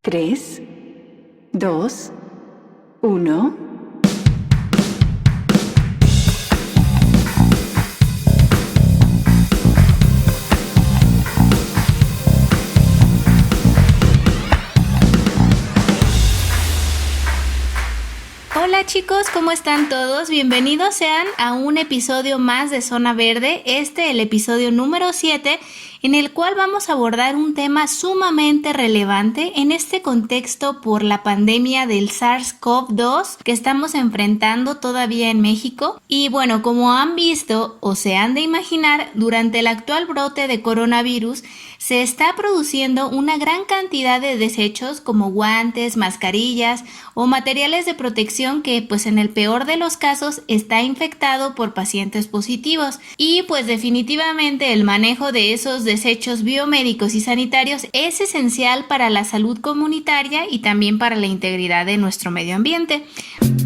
3, 2, 1. Hola chicos, ¿cómo están todos? Bienvenidos sean a un episodio más de Zona Verde, el episodio número 7, en el cual vamos a abordar un tema sumamente relevante en este contexto por la pandemia del SARS-CoV-2 que estamos enfrentando todavía en México. Y bueno, como han visto o se han de imaginar, durante el actual brote de coronavirus se está produciendo una gran cantidad de desechos como guantes, mascarillas o materiales de protección que pues en el peor de los casos está infectado por pacientes positivos. Y pues definitivamente el manejo de esos desechos biomédicos y sanitarios es esencial para la salud comunitaria y también para la integridad de nuestro medio ambiente.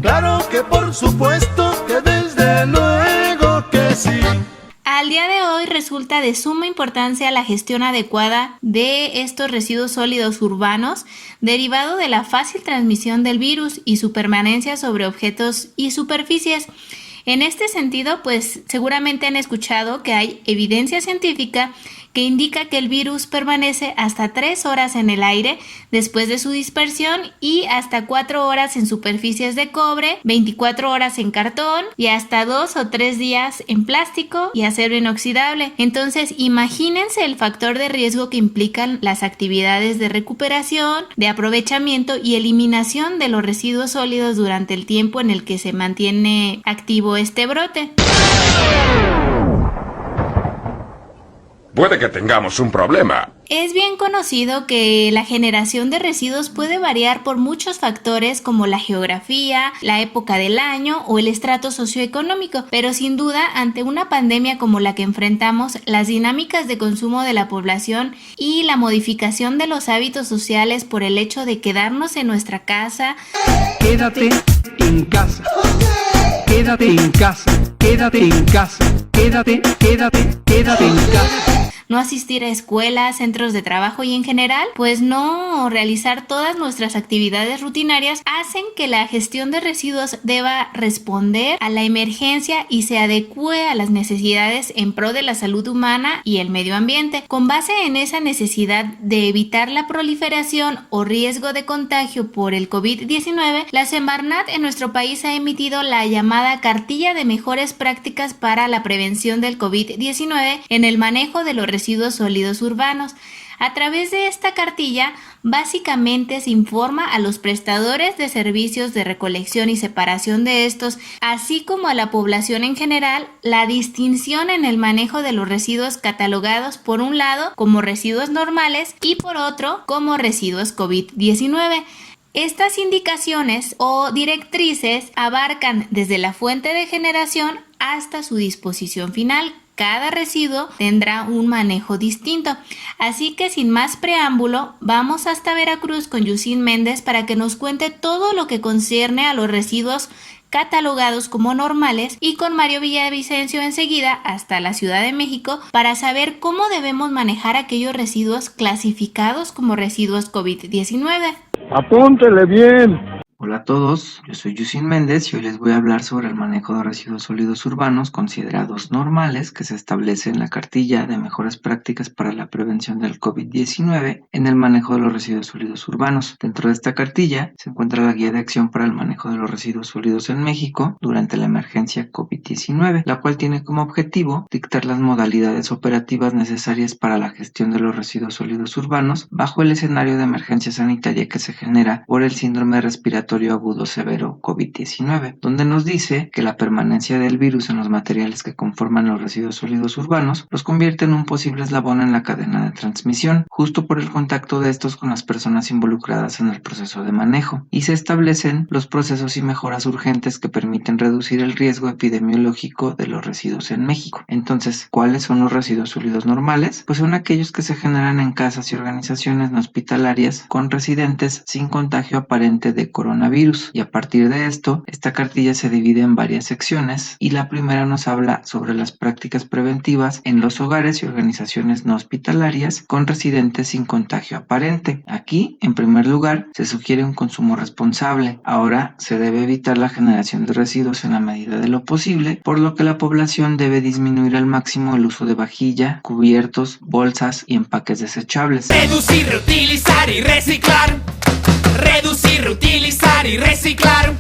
Claro que por supuesto que desde luego que sí. Al día de hoy resulta de suma importancia la gestión adecuada de estos residuos sólidos urbanos derivado de la fácil transmisión del virus y su permanencia sobre objetos y superficies. En este sentido, pues seguramente han escuchado que hay evidencia científica que indica que el virus permanece hasta 3 horas en el aire después de su dispersión y hasta 4 horas en superficies de cobre, 24 horas en cartón y hasta 2 o 3 días en plástico y acero inoxidable. Entonces, imagínense el factor de riesgo que implican las actividades de recuperación, de aprovechamiento y eliminación de los residuos sólidos durante el tiempo en el que se mantiene activo este brote. Puede que tengamos un problema. Es bien conocido que la generación de residuos puede variar por muchos factores como la geografía, la época del año o el estrato socioeconómico, pero sin duda ante una pandemia como la que enfrentamos, las dinámicas de consumo de la población y la modificación de los hábitos sociales por el hecho de quedarnos en nuestra casa. Quédate en casa. Quédate en casa. Quédate en casa. Quédate en casa. No asistir a escuelas, centros de trabajo y en general, pues no realizar todas nuestras actividades rutinarias hacen que la gestión de residuos deba responder a la emergencia y se adecue a las necesidades en pro de la salud humana y el medio ambiente. Con base en esa necesidad de evitar la proliferación o riesgo de contagio por el COVID-19, la Semarnat en nuestro país ha emitido la llamada Cartilla de Mejores Prácticas para la Prevención del COVID-19 en el manejo de los residuos sólidos urbanos. A través de esta cartilla, básicamente se informa a los prestadores de servicios de recolección y separación de estos, así como a la población en general, la distinción en el manejo de los residuos catalogados por un lado como residuos normales y por otro como residuos COVID-19. Estas indicaciones o directrices abarcan desde la fuente de generación hasta su disposición final. Cada residuo tendrá un manejo distinto. Así que sin más preámbulo, vamos hasta Veracruz con Yusin Méndez para que nos cuente todo lo que concierne a los residuos catalogados como normales y con Mario Villavicencio enseguida hasta la Ciudad de México para saber cómo debemos manejar aquellos residuos clasificados como residuos COVID-19. Apúntele bien. Hola a todos, yo soy Yusin Méndez y hoy les voy a hablar sobre el manejo de residuos sólidos urbanos considerados normales que se establece en la Cartilla de Mejores Prácticas para la Prevención del COVID-19 en el manejo de los residuos sólidos urbanos. Dentro de esta cartilla se encuentra la Guía de Acción para el Manejo de los Residuos Sólidos en México durante la emergencia COVID-19, la cual tiene como objetivo dictar las modalidades operativas necesarias para la gestión de los residuos sólidos urbanos bajo el escenario de emergencia sanitaria que se genera por el síndrome respiratorio agudo severo COVID-19, donde nos dice que la permanencia del virus en los materiales que conforman los residuos sólidos urbanos los convierte en un posible eslabón en la cadena de transmisión, justo por el contacto de estos con las personas involucradas en el proceso de manejo, y se establecen los procesos y mejoras urgentes que permiten reducir el riesgo epidemiológico de los residuos en México. Entonces, ¿cuáles son los residuos sólidos normales? Pues son aquellos que se generan en casas y organizaciones no hospitalarias con residentes sin contagio aparente de coronavirus coronavirus. Y a partir de esto, esta cartilla se divide en varias secciones y la primera nos habla sobre las prácticas preventivas en los hogares y organizaciones no hospitalarias con residentes sin contagio aparente. Aquí, en primer lugar, se sugiere un consumo responsable. Ahora se debe evitar la generación de residuos en la medida de lo posible, por lo que la población debe disminuir al máximo el uso de vajilla, cubiertos, bolsas y empaques desechables. Reducir, reutilizar y reciclar. Reducir, reutilizar y reciclar.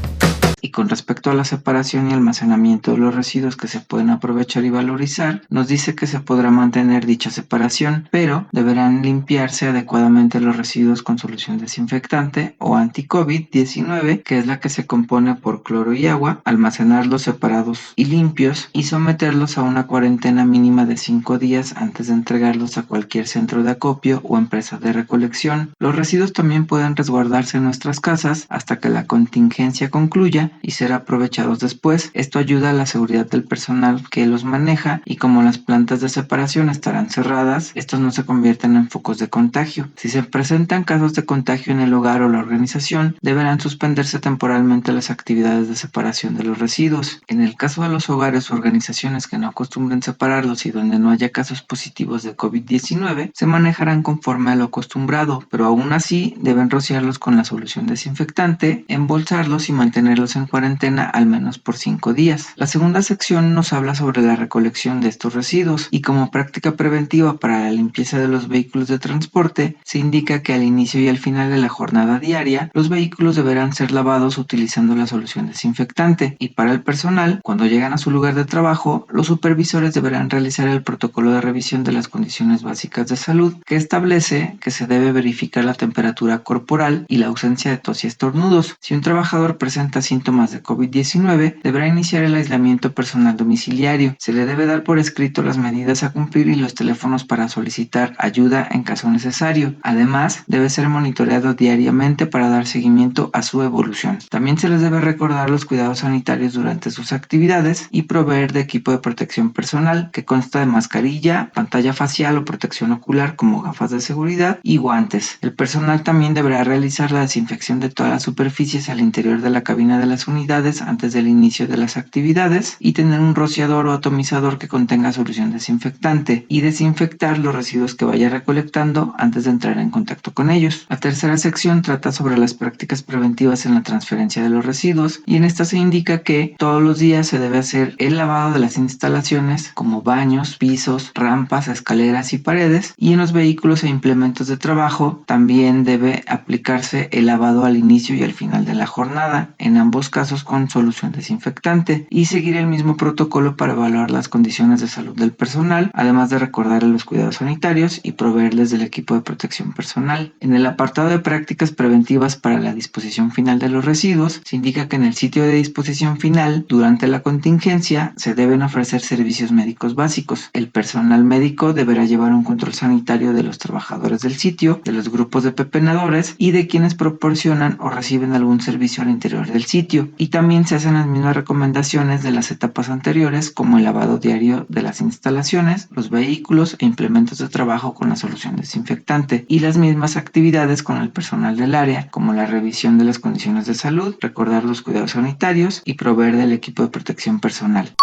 Y con respecto a la separación y almacenamiento de los residuos que se pueden aprovechar y valorizar, nos dice que se podrá mantener dicha separación, pero deberán limpiarse adecuadamente los residuos con solución desinfectante o anti-COVID-19, que es la que se compone por cloro y agua, almacenarlos separados y limpios y someterlos a una cuarentena mínima de 5 días antes de entregarlos a cualquier centro de acopio o empresa de recolección. Los residuos también pueden resguardarse en nuestras casas hasta que la contingencia concluya y ser aprovechados después. Esto ayuda a la seguridad del personal que los maneja y como las plantas de separación estarán cerradas, estos no se convierten en focos de contagio. Si se presentan casos de contagio en el hogar o la organización, deberán suspenderse temporalmente las actividades de separación de los residuos. En el caso de los hogares o organizaciones que no acostumbren separarlos y donde no haya casos positivos de COVID-19, se manejarán conforme a lo acostumbrado, pero aún así deben rociarlos con la solución desinfectante, embolsarlos y mantenerlos en cuarentena al menos por 5 días. La segunda sección nos habla sobre la recolección de estos residuos y como práctica preventiva para la limpieza de los vehículos de transporte, se indica que al inicio y al final de la jornada diaria, los vehículos deberán ser lavados utilizando la solución desinfectante y para el personal, cuando llegan a su lugar de trabajo, los supervisores deberán realizar el protocolo de revisión de las condiciones básicas de salud que establece que se debe verificar la temperatura corporal y la ausencia de tos y estornudos. Si un trabajador presenta síntomas de COVID-19, deberá iniciar el aislamiento personal domiciliario. Se le debe dar por escrito las medidas a cumplir y los teléfonos para solicitar ayuda en caso necesario. Además, debe ser monitoreado diariamente para dar seguimiento a su evolución. También se les debe recordar los cuidados sanitarios durante sus actividades y proveer de equipo de protección personal que consta de mascarilla, pantalla facial o protección ocular como gafas de seguridad y guantes. El personal también deberá realizar la desinfección de todas las superficies al interior de la cabina de las unidades antes del inicio de las actividades y tener un rociador o atomizador que contenga solución desinfectante y desinfectar los residuos que vaya recolectando antes de entrar en contacto con ellos. La tercera sección trata sobre las prácticas preventivas en la transferencia de los residuos y en esta se indica que todos los días se debe hacer el lavado de las instalaciones como baños, pisos, rampas, escaleras y paredes y en los vehículos e implementos de trabajo también debe aplicarse el lavado al inicio y al final de la jornada, en ambos casos con solución desinfectante y seguir el mismo protocolo para evaluar las condiciones de salud del personal, además de recordarles los cuidados sanitarios y proveerles del equipo de protección personal. En el apartado de prácticas preventivas para la disposición final de los residuos, se indica que en el sitio de disposición final, durante la contingencia, se deben ofrecer servicios médicos básicos. El personal médico deberá llevar un control sanitario de los trabajadores del sitio, de los grupos de pepenadores y de quienes proporcionan o reciben algún servicio al interior del sitio. Y también se hacen las mismas recomendaciones de las etapas anteriores, como el lavado diario de las instalaciones, los vehículos e implementos de trabajo con la solución desinfectante, y las mismas actividades con el personal del área, como la revisión de las condiciones de salud, recordar los cuidados sanitarios y proveer del equipo de protección personal.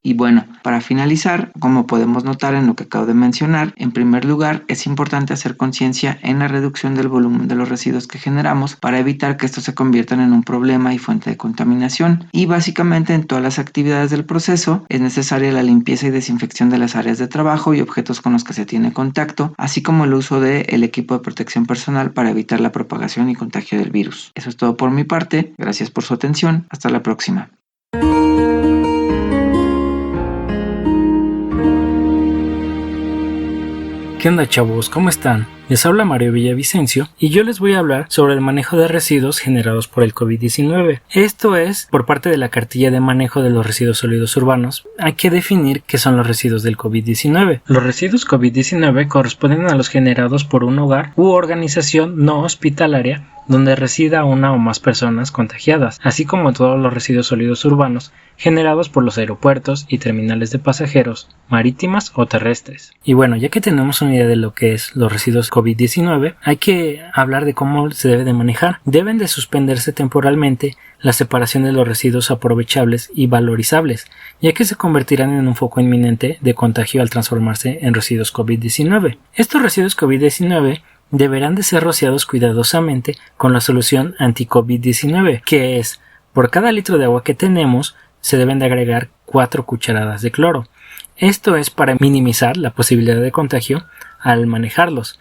Y bueno, para finalizar, como podemos notar en lo que acabo de mencionar, en primer lugar es importante hacer conciencia en la reducción del volumen de los residuos que generamos para evitar que estos se conviertan en un problema y fuente de contaminación. Y básicamente en todas las actividades del proceso es necesaria la limpieza y desinfección de las áreas de trabajo y objetos con los que se tiene contacto, así como el uso del equipo de protección personal para evitar la propagación y contagio del virus. Eso es todo por mi parte, gracias por su atención, hasta la próxima. ¿Qué onda, chavos? ¿Cómo están? Les habla Mario Villavicencio y yo les voy a hablar sobre el manejo de residuos generados por el COVID-19. Esto es por parte de la cartilla de manejo de los residuos sólidos urbanos. Hay que definir qué son los residuos del COVID-19. Los residuos COVID-19 corresponden a los generados por un hogar u organización no hospitalaria donde resida una o más personas contagiadas, así como todos los residuos sólidos urbanos generados por los aeropuertos y terminales de pasajeros, marítimas o terrestres. Y bueno, ya que tenemos una idea de lo que es los residuos COVID-19, hay que hablar de cómo se debe de manejar. Deben de suspenderse temporalmente la separación de los residuos aprovechables y valorizables, ya que se convertirán en un foco inminente de contagio al transformarse en residuos COVID-19. Estos residuos COVID-19 deberán de ser rociados cuidadosamente con la solución anti-COVID-19, que es, por cada litro de agua que tenemos, se deben de agregar 4 cucharadas de cloro. Esto es para minimizar la posibilidad de contagio al manejarlos.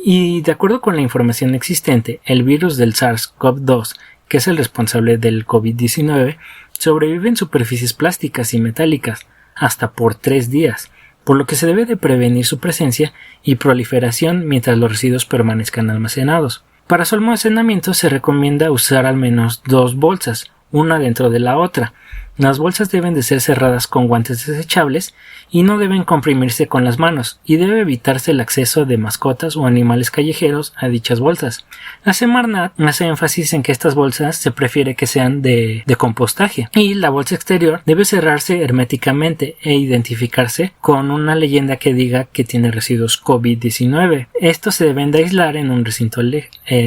Y de acuerdo con la información existente, el virus del SARS-CoV-2, que es el responsable del COVID-19, sobrevive en superficies plásticas y metálicas hasta por 3 días, por lo que se debe de prevenir su presencia y proliferación mientras los residuos permanezcan almacenados. Para su almacenamiento se recomienda usar al menos 2 bolsas, una dentro de la otra. Las bolsas deben de ser cerradas con guantes desechables y no deben comprimirse con las manos, y debe evitarse el acceso de mascotas o animales callejeros a dichas bolsas. La Semarnat hace énfasis en que estas bolsas se prefiere que sean de compostaje, y la bolsa exterior debe cerrarse herméticamente e identificarse con una leyenda que diga que tiene residuos COVID-19. Estos se deben de aislar en un recinto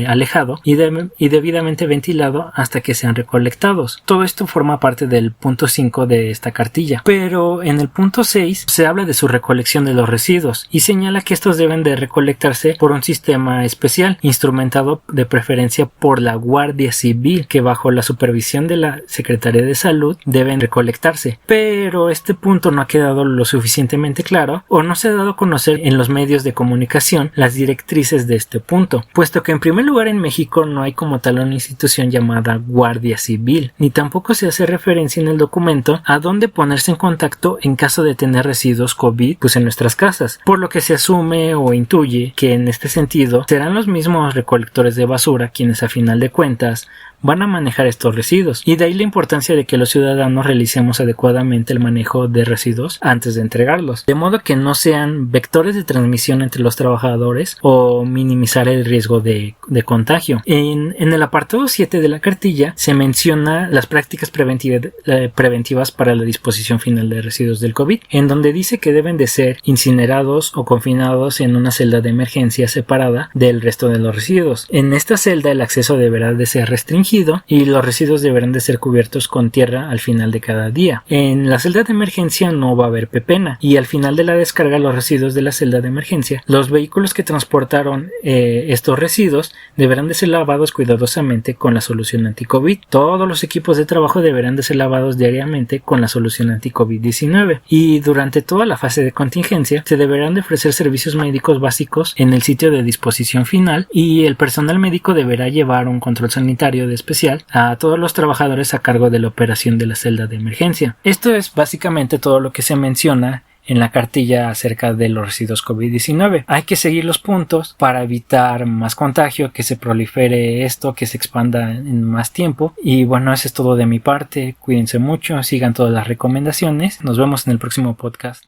alejado y debidamente ventilado hasta que sean recolectados. Todo esto forma parte del punto 5 de esta cartilla, pero en el punto 6 se habla de su recolección de los residuos y señala que estos deben de recolectarse por un sistema especial, instrumentado de preferencia por la Guardia Civil, que bajo la supervisión de la Secretaría de Salud deben recolectarse, pero este punto no ha quedado lo suficientemente claro o no se ha dado a conocer en los medios de comunicación las directrices de este punto, puesto que en primer lugar en México no hay como tal una institución llamada Guardia Civil, ni tampoco se hace referencia en el documento a dónde ponerse en contacto en caso de tener residuos COVID en nuestras casas, por lo que se asume o intuye que en este sentido serán los mismos recolectores de basura quienes a final de cuentas van a manejar estos residuos, y de ahí la importancia de que los ciudadanos realicemos adecuadamente el manejo de residuos antes de entregarlos, de modo que no sean vectores de transmisión entre los trabajadores o minimizar el riesgo de contagio. En el apartado 7 de la cartilla se menciona las prácticas preventivas para la disposición final de residuos del COVID, en donde dice que deben de ser incinerados o confinados en una celda de emergencia separada del resto de los residuos. En esta celda el acceso deberá de ser restringido y los residuos deberán de ser cubiertos con tierra al final de cada día. En la celda de emergencia no va a haber pepena, y al final de la descarga los residuos de la celda de emergencia, los vehículos que transportaron estos residuos deberán de ser lavados cuidadosamente con la solución anti-COVID. Todos los equipos de trabajo deberán de ser lavados diariamente con la solución anti-COVID-19, y durante toda la fase de contingencia se deberán de ofrecer servicios médicos básicos en el sitio de disposición final, y el personal médico deberá llevar un control sanitario especial a todos los trabajadores a cargo de la operación de la celda de emergencia. Esto es básicamente todo lo que se menciona en la cartilla acerca de los residuos COVID-19. Hay que seguir los puntos para evitar más contagio, que se prolifere esto, que se expanda en más tiempo. Y bueno, eso es todo de mi parte. Cuídense mucho, sigan todas las recomendaciones. Nos vemos en el próximo podcast.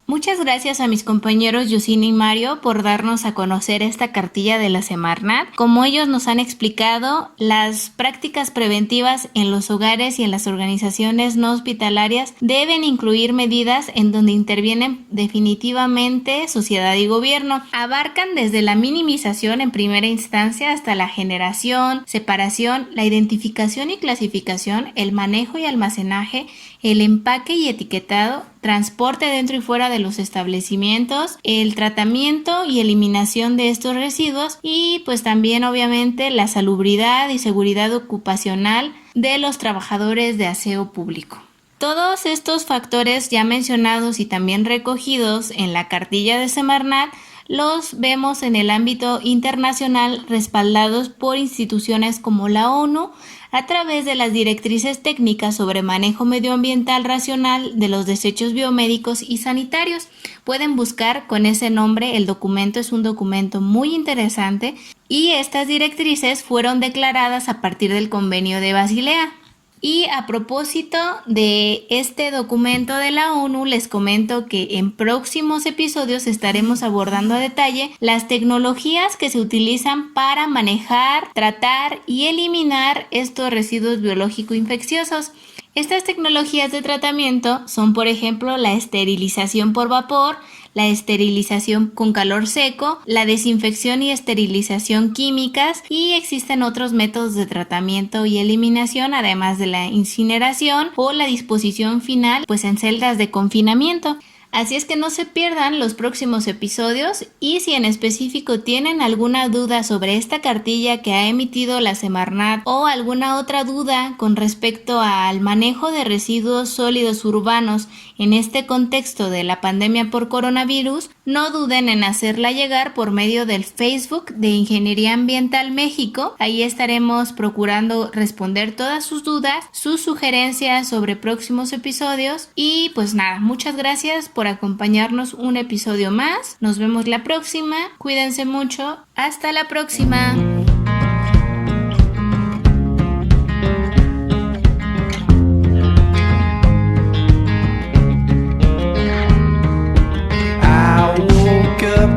Muchas gracias a mis compañeros Yusina y Mario por darnos a conocer esta cartilla de la Semarnat. Como ellos nos han explicado, las prácticas preventivas en los hogares y en las organizaciones no hospitalarias deben incluir medidas en donde intervienen definitivamente sociedad y gobierno. Abarcan desde la minimización en primera instancia hasta la generación, separación, la identificación y clasificación, el manejo y almacenaje, el empaque y etiquetado, transporte dentro y fuera de los establecimientos, el tratamiento y eliminación de estos residuos, y pues también obviamente la salubridad y seguridad ocupacional de los trabajadores de aseo público. Todos estos factores ya mencionados y también recogidos en la cartilla de Semarnat los vemos en el ámbito internacional, respaldados por instituciones como la ONU a través de las directrices técnicas sobre manejo medioambiental racional de los desechos biomédicos y sanitarios. Pueden buscar con ese nombre, el documento es un documento muy interesante, y estas directrices fueron declaradas a partir del Convenio de Basilea. Y a propósito de este documento de la ONU, les comento que en próximos episodios estaremos abordando a detalle las tecnologías que se utilizan para manejar, tratar y eliminar estos residuos biológicos infecciosos. Estas tecnologías de tratamiento son, por ejemplo, la esterilización por vapor, la esterilización con calor seco, la desinfección y esterilización químicas, y existen otros métodos de tratamiento y eliminación, además de la incineración o la disposición final, pues en celdas de confinamiento. Así es que no se pierdan los próximos episodios, y si en específico tienen alguna duda sobre esta cartilla que ha emitido la Semarnat o alguna otra duda con respecto al manejo de residuos sólidos urbanos en este contexto de la pandemia por coronavirus, no duden en hacerla llegar por medio del Facebook de Ingeniería Ambiental México. Ahí estaremos procurando responder todas sus dudas, sus sugerencias sobre próximos episodios. Y pues nada, muchas gracias por acompañarnos un episodio más. Nos vemos la próxima. Cuídense mucho. Hasta la próxima.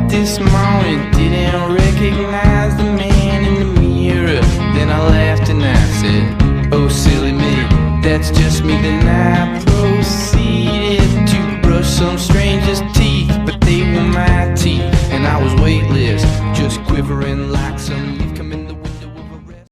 This morning didn't recognize the man in the mirror. Then I laughed and I said, oh silly me, that's just me. Then I proceeded to brush some stranger's teeth, but they were my teeth.